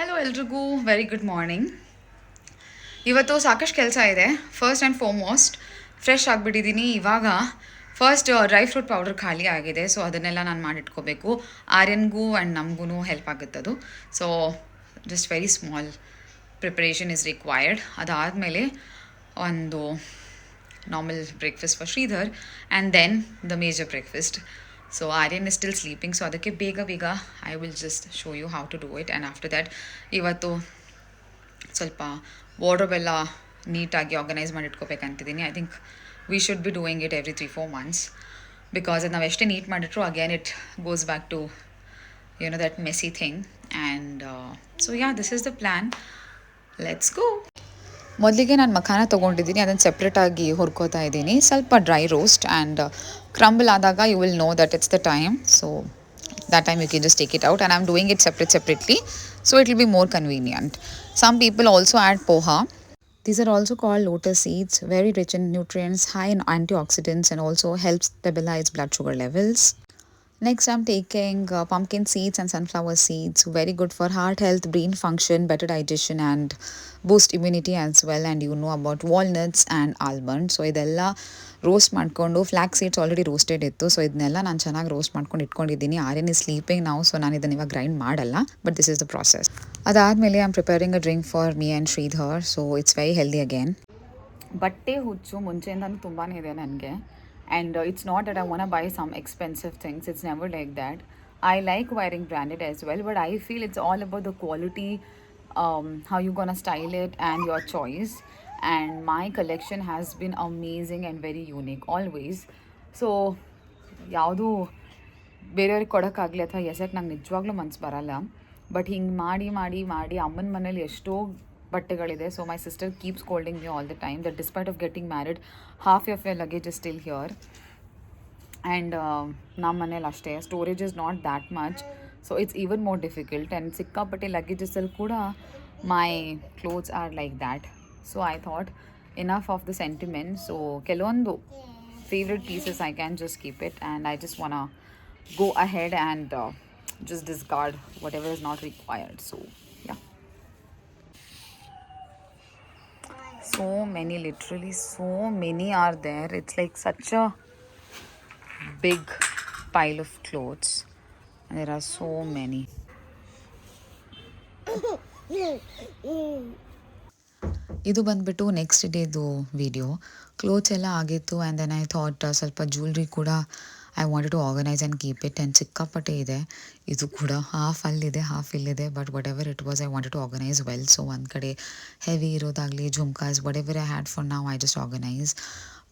Hello ಎಲ್ರಿಗೂ very good morning. ಇವತ್ತು ಸಾಕಷ್ಟು ಕೆಲಸ ಇದೆ. ಫಸ್ಟ್ ಆ್ಯಂಡ್ ಫಾರ್ಮೋಸ್ಟ್ ಫ್ರೆಶ್ ಆಗಿಬಿಟ್ಟಿದ್ದೀನಿ. ಇವಾಗ ಫಸ್ಟ್ ಡ್ರೈ ಫ್ರೂಟ್ ಪೌಡರ್ ಖಾಲಿ ಆಗಿದೆ, ಸೊ ಅದನ್ನೆಲ್ಲ ನಾನು ಮಾಡಿಟ್ಕೋಬೇಕು. ಆರ್ಯನ್ಗೂ ಆ್ಯಂಡ್ ನಮಗೂ ಹೆಲ್ಪ್ ಆಗುತ್ತದು. So just very small preparation is required. ಅದಾದಮೇಲೆ ಒಂದು normal breakfast for Shridhar and then the major breakfast. So Aryan is still sleeping, so ಅದಕ್ಕೆ ಬೇಗ I will just show you how to do it. And after that ಇವತ್ತು ಸ್ವಲ್ಪ wardrobe ಎಲ್ಲ ನೀಟಾಗಿ organise ಮಾಡಿ ಇಟ್ಕೋಬೇಕಂತಿದ್ದೀನಿ. I think we should be doing it every 3-4 months, because ಅದು ನಾವು ಎಷ್ಟೇ ನೀಟ್ ಮಾಡಿಟ್ರು again it goes back to that messy thing. And so this is the plan. Let's go. ಮೊದಲಿಗೆ ನಾನು ಮಖಾನ ತೊಗೊಂಡಿದ್ದೀನಿ, ಅದನ್ನು ಸೆಪ್ರೇಟಾಗಿ ಹುರ್ಕೋತಾ ಇದ್ದೀನಿ. ಸ್ವಲ್ಪ ಡ್ರೈ ರೋಸ್ಟ್ ಆ್ಯಂಡ್ ಕ್ರಂಬಲ್ ಆದಾಗ you will know that it's the time. So that time you can just take it out, and I'm doing it separately, so it will be more convenient. Some people also add poha. These are also called lotus seeds, very rich in nutrients, high in antioxidants, and also helps stabilize blood sugar levels. Next, I'm taking pumpkin seeds and sunflower seeds, very good for heart health, brain function, better digestion, and boost immunity as well. And you know about walnuts and almonds. So ಇದೆಲ್ಲ roast ಮಾಡಿಕೊಂಡು, flax seeds already roasted ಇತ್ತು, so ಇದನ್ನೆಲ್ಲ ನಾನು ಚೆನ್ನಾಗಿ roast ಮಾಡ್ಕೊಂಡು ಇಟ್ಕೊಂಡಿದ್ದೀನಿ. Aryan is sleeping ನಾವು, so ನಾನು ಇದನ್ನು ಇವಾಗ ಗ್ರೈಂಡ್ ಮಾಡಲ್ಲ, but this is the process. ಅದಾದಮೇಲೆ I am preparing a drink for me and Shridhar, so it's very healthy again. ಬಟ್ಟೆ ಹುಚ್ಚು ಮುಂಚೆಯಿಂದನೂ ತುಂಬಾ ಇದೆ ನನಗೆ. And it's not that I want to buy some expensive things. It's never like that. I like wearing branded as well, but I feel it's all about the quality, how you're going to style it, and your choice. And my collection has been amazing and very unique always. So ಯಾವುದು ಬೇರೆಯವ್ರಿಗೆ ಕೊಡೋಕ್ಕಾಗಲಿ ಅಥವಾ asset ನಂಗೆ ನಿಜವಾಗ್ಲೂ ಮನ್ಸು ಬರಲ್ಲ. But ಹಿಂಗೆ ಮಾಡಿ ಅಮ್ಮನ ಮನೇಲಿ ಎಷ್ಟೋ ಬಟ್ಟೆಗಳಿದೆ. So my sister keeps scolding me all the time that despite of getting married, half of your luggage is still here. And ನಮ್ಮ ಮನೇಲಿ ಅಷ್ಟೇ storage is not that much, so it's even more difficult. And ಸಿಕ್ಕಾಪಟ್ಟೆ ಲಗೇಜಸಲ್ಲಿ ಕೂಡ my clothes are like that. So I thought enough of the sentiment. So ಕೆಲವೊಂದು favorite pieces I can just keep it, and I just wanna go ahead and just discard whatever is not required. So yeah, so many, literally so many are there. It's like such a big pile of clothes, and there are so many. ಇದು ಬಂದುಬಿಟ್ಟು next ಡೇದು video. Clothes ಎಲ್ಲ ಆಗಿತ್ತು, and then I thought ಸ್ವಲ್ಪ jewellery ಕೂಡ I wanted to organise and keep it. And ಸಿಕ್ಕಾಪಟ್ಟೆ ಇದೆ. ಇದು ಕೂಡ ಹಾಫ್ ಅಲ್ಲಿದೆ, ಹಾಫ್ ಇಲ್ಲಿದೆ, but whatever it was I wanted to organise well. So ಒಂದು ಕಡೆ ಹೆವಿ ಇರೋದಾಗಲಿ, jhumkas, whatever I had for ನಾವು, I just organise.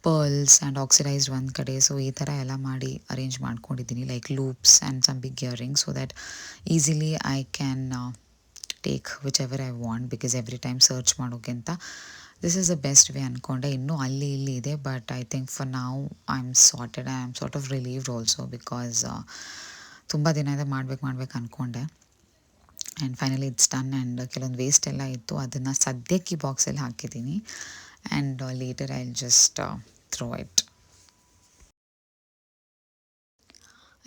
Pearls and oxidised ಒಂದು ಕಡೆ, ಸೊ ಈ ಥರ ಎಲ್ಲ ಮಾಡಿ ಅರೇಂಜ್ ಮಾಡ್ಕೊಂಡಿದ್ದೀನಿ, like loops and some big earrings, so that easily I can take whichever I want, because every time search ಮಾಡೋಕ್ಕಿಂತ this is the best way ಅಂದ್ಕೊಂಡೆ. ಇನ್ನೂ ಅಲ್ಲಿ ಇಲ್ಲಿ ಇದೆ, ಬಟ್ ಐ ಥಿಂಕ್ ಫಾರ್ ನಾವು I am sorted. I am sort of relieved also, because ತುಂಬ ದಿನದಿಂದ ಮಾಡ್ಬೇಕು ಅಂದ್ಕೊಂಡೆ. And finally it's done. And ಕೆಲವೊಂದು ವೇಸ್ಟ್ ಎಲ್ಲ ಇತ್ತು, ಅದನ್ನು ಸದ್ಯಕ್ಕೆ ಈ ಬಾಕ್ಸಲ್ಲಿ ಹಾಕಿದ್ದೀನಿ. And later I will just throw it.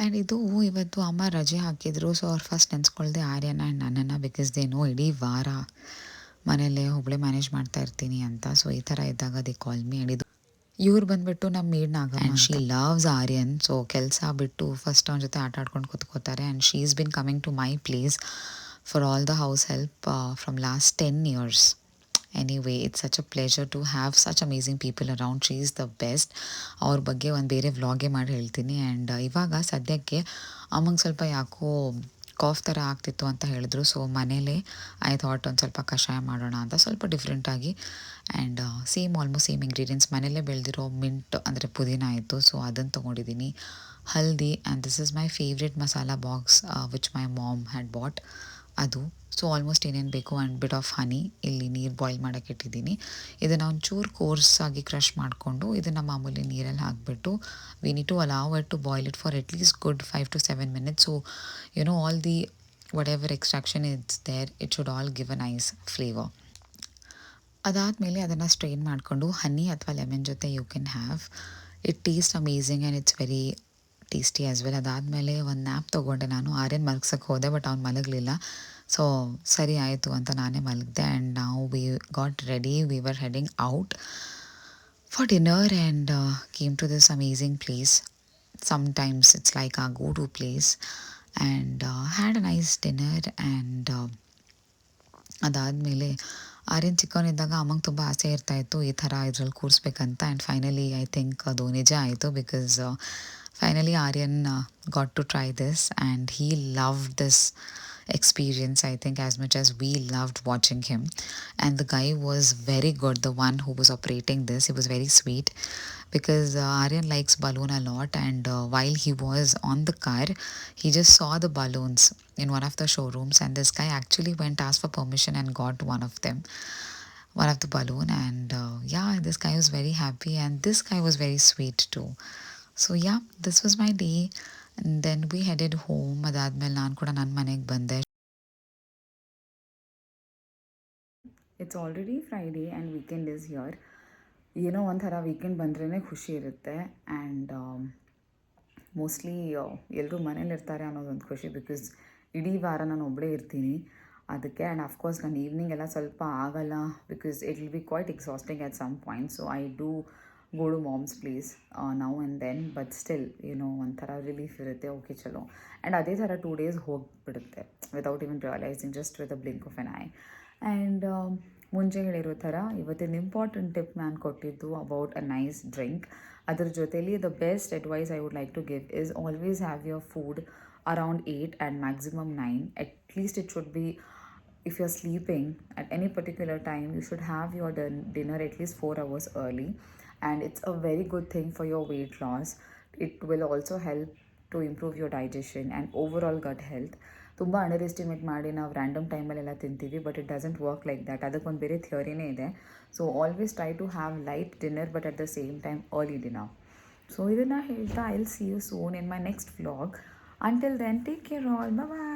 And ಇದು ಇವತ್ತು ಅಮ್ಮ ರಜೆ ಹಾಕಿದ್ರು, ಸೊ ಅವ್ರು ಫಸ್ಟ್ ನೆನೆಸ್ಕೊಳ್ದೆ ಆರ್ಯನ ಆ್ಯಂಡ್ ನನ್ನನ್ನು, ಬಿಕಾಸ್ ದೇ ನೋ ಇಡೀ ವಾರ ಮನೇಲೆ ಒಬ್ಬಳೇ ಮ್ಯಾನೇಜ್ ಮಾಡ್ತಾ ಇರ್ತೀನಿ ಅಂತ. ಸೊ ಈ ಥರ ಇದ್ದಾಗ ದೇ ಕಾಲ್ ಮಿ. ಆ್ಯಂಡ್ ಇದು ಇವ್ರು ಬಂದುಬಿಟ್ಟು ನಮ್ಮ ಮೇಡ್ನಾಗ, and she loves Aryan. So ಕೆಲಸ ಬಿಟ್ಟು ಫಸ್ಟ್ ಅವನ ಜೊತೆ ಆಟ ಆಡ್ಕೊಂಡು ಕೂತ್ಕೋತಾರೆ. And she is been coming to my place for all the house help from last 10 years. Anyway it's such a pleasure to have such amazing people around. She is the best. ಅವ್ರ ಬಗ್ಗೆ ಒಂದು ಬೇರೆ ವ್ಲಾಗೇ ಮಾಡಿ ಹೇಳ್ತೀನಿ. And ಇವಾಗ ಸದ್ಯಕ್ಕೆ ಅಮ್ಮಂಗೆ ಸ್ವಲ್ಪ ಯಾಕೋ ಕಾಫ್ ಥರ ಆಗ್ತಿತ್ತು ಅಂತ ಹೇಳಿದ್ರು. ಸೊ ಮನೇಲೇ ಐ ಥಾಟ್ ಒಂದು ಸ್ವಲ್ಪ ಕಷಾಯ ಮಾಡೋಣ ಅಂತ, ಸ್ವಲ್ಪ ಡಿಫ್ರೆಂಟಾಗಿ. ಆ್ಯಂಡ್ ಆಲ್ಮೋಸ್ಟ್ ಸೇಮ್ ಇಂಗ್ರೀಡಿಯೆಂಟ್ಸ್, ಮನೇಲೇ ಬೆಳೆದಿರೋ ಮಿಂಟ್ ಅಂದರೆ ಪುದೀನ ಇತ್ತು, ಸೊ ಅದನ್ನು ತೊಗೊಂಡಿದ್ದೀನಿ. Haldi, and this is my favourite masala box which my mom had bought, ಅದು. ಸೊ ಆಲ್ಮೋಸ್ಟ್ ಏನೇನು ಬೇಕು, ಆ್ಯಂಡ್ ಬಿಟ್ ಆಫ್ ಹನಿ, ಇಲ್ಲಿ ನೀರು ಬಾಯ್ಲ್ ಮಾಡೋಕ್ಕೆ ಇಟ್ಟಿದ್ದೀನಿ. ಇದನ್ನು ಒಂಚೂರು ಕೋರ್ಸಾಗಿ ಕ್ರಷ್ ಮಾಡಿಕೊಂಡು ಇದನ್ನು ಮಾಮೂಲಿ ನೀರಲ್ಲಿ ಹಾಕಿಬಿಟ್ಟು we need to allow it to boil it for at least good 5 to 7 minutes. So all the whatever extraction it's there, it should all give a nice flavour. ಅದಾದಮೇಲೆ ಅದನ್ನು ಸ್ಟ್ರೈನ್ ಮಾಡಿಕೊಂಡು honey ಅಥವಾ lemon ಜೊತೆ you can have it. Taste amazing and it's very tasty as well. ಅದಾದಮೇಲೆ ಒಂದು nap ತೊಗೊಂಡೆ ನಾನು. ಆರ್ಯನ್ ಮಲಗ್ಸಕ್ಕೆ ಹೋದೆ, ಬಟ್ ಅವ್ನು ಮಲಗಲಿಲ್ಲ. ಸೊ ಸರಿ ಆಯಿತು ಅಂತ ನಾನೇ ಮಲಗಿದೆ ಆ್ಯಂಡ್ ನಾವು we got ready we were heading out for dinner and came to this amazing place. Sometimes it's like our go-to place and had a nice dinner and ಅದಾದಮೇಲೆ ಆರ್ಯನ್ ಚಿಕ್ಕವನಿದ್ದಾಗ ಅಮ್ಮಂಗೆ ತುಂಬ ಆಸೆ ಇರ್ತಾಯಿತ್ತು ಈ ಥರ ಇದ್ರಲ್ಲಿ ಕೂರಿಸ್ಬೇಕಂತ ಆ್ಯಂಡ್ ಫೈನಲಿ ಐ ಥಿಂಕ್ ಅದು ನಿಜ ಆಯಿತು because finally Aryan got to try this and he love this experience, I think, as much as we loved watching him. And the guy was very good, the one who was operating this. He was very sweet because Aryan likes balloon a lot, and while he was on the car, he just saw the balloons in one of the showrooms, and this guy actually went asked for permission and got one of them, one of the balloon. And yeah, this guy was very happy, and this guy was very sweet too. So yeah, this was my day. And then we headed home. ಅದಾದ್ಮೇಲೆ ನಾನು ಕೂಡ ನನ್ನ ಮನೆಗೆ ಬಂದೆ. It's already Friday and weekend is here. ಏನೋ ಒಂಥರ weekend ಬಂದ್ರೇ ಖುಷಿ ಇರುತ್ತೆ ಆ್ಯಂಡ್ ಮೋಸ್ಟ್ಲಿ ಎಲ್ಲರೂ ಮನೇಲಿರ್ತಾರೆ ಅನ್ನೋದೊಂದು ಖುಷಿ ಬಿಕಾಸ್ ಇಡೀ ವಾರ ನಾನು ಒಬ್ಬಳೇ ಇರ್ತೀನಿ ಅದಕ್ಕೆ. ಆ್ಯಂಡ್ ಅಫ್ಕೋರ್ಸ್ ನಾನು ಈವ್ನಿಂಗ್ ಎಲ್ಲ ಸ್ವಲ್ಪ ಆಗಲ್ಲ because it will be quite exhausting at some point. So I do go to mom's place now and then, but still ಏನೋ ಒಂಥರ ರಿಲೀಫ್ ಇರುತ್ತೆ. ಓಕೆ ಚಲೋ. ಆ್ಯಂಡ್ ಅದೇ ಥರ 2 days ಹೋಗಿಬಿಡುತ್ತೆ without even realising, just with a blink of an eye. And ಮುಂಚೆ ಹೇಳಿರೋ ಥರ ಇವತ್ತಿನ ಇಂಪಾರ್ಟೆಂಟ್ ಟಿಪ್ ನಾನು ಕೊಟ್ಟಿದ್ದು ಅಬೌಟ್ ಅ ನೈಸ್ ಡ್ರಿಂಕ್. ಅದರ ಜೊತೆಲಿ the best advice I would like to give is always have your food around 8 and maximum 9. At least it should be, if you're sleeping at any particular time, you should have your dinner at least 4 hours early. And it's a very good thing for your weight loss. It will also help to improve your digestion and overall gut health. ತುಂಬ underestimate ಮಾಡಿ ನಾವು random ಟೈಮಲ್ಲೆಲ್ಲ ತಿಂತೀವಿ, but it doesn't work like that. ಅದಕ್ಕೊಂದು ಬೇರೆ ಥಿಯರಿನೇ ಇದೆ. So always try to have light dinner but at the same time early dinner. So ಇದನ್ನು ಹೇಳ್ತಾ I will see you soon in my next vlog. Until then, take care all. Bye bye.